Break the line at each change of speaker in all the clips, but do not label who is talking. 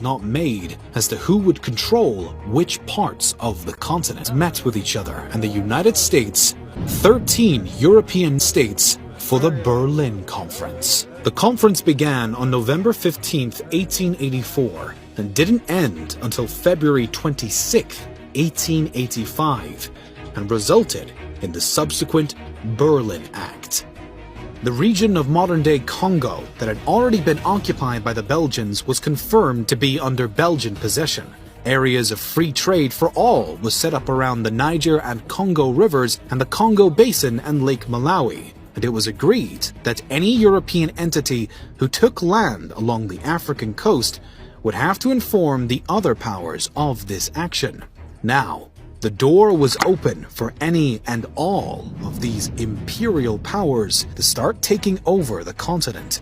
not made as to who would control which parts of the continent. Met with each other, and the United States, 13 European states, for the Berlin Conference. The conference began on November 15, 1884, and didn't end until February 26, 1885, and resulted in the subsequent Berlin Act. The region of modern-day Congo that had already been occupied by the Belgians was confirmed to be under Belgian possession. Areas of free trade for all was set up around the Niger and Congo rivers and the Congo Basin and Lake Malawi, and it was agreed that any European entity who took land along the African coast would have to inform the other powers of this action. Now, the door was open for any and all of these imperial powers to start taking over the continent.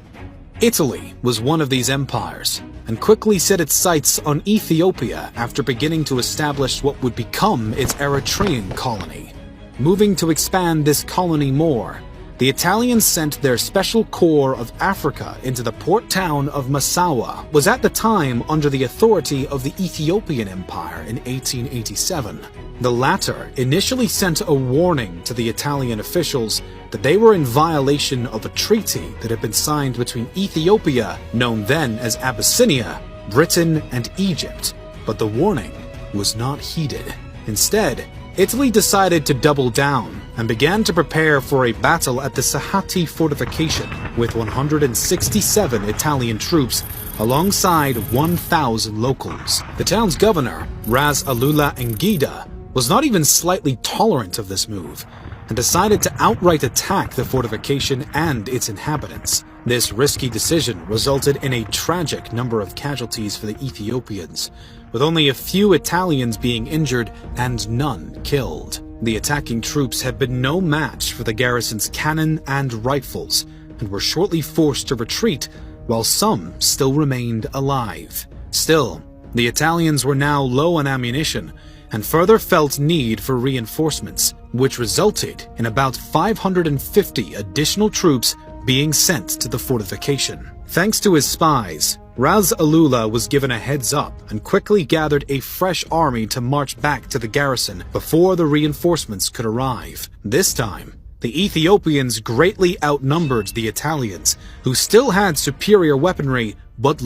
Italy was one of these empires, and quickly set its sights on Ethiopia after beginning to establish what would become its Eritrean colony. Moving to expand this colony more, the Italians sent their Special Corps of Africa into the port town of Massawa, was at the time under the authority of the Ethiopian Empire in 1887. The latter initially sent a warning to the Italian officials that they were in violation of a treaty that had been signed between Ethiopia, known then as Abyssinia, Britain, and Egypt, but the warning was not heeded. Instead, Italy decided to double down and began to prepare for a battle at the Sahati fortification with 167 Italian troops alongside 1,000 locals. The town's governor, Ras Alula Ngida, was not even slightly tolerant of this move and decided to outright attack the fortification and its inhabitants. This risky decision resulted in a tragic number of casualties for the Ethiopians, with only a few Italians being injured and none killed. The attacking troops had been no match for the garrison's cannon and rifles, and were shortly forced to retreat, while some still remained alive. Still, the Italians were now low on ammunition, and further felt need for reinforcements, which resulted in about 550 additional troops being sent to the fortification. Thanks to his spies, Ras Alula was given a heads up and quickly gathered a fresh army to march back to the garrison before the reinforcements could arrive. This time, the Ethiopians greatly outnumbered the Italians, who still had superior weaponry but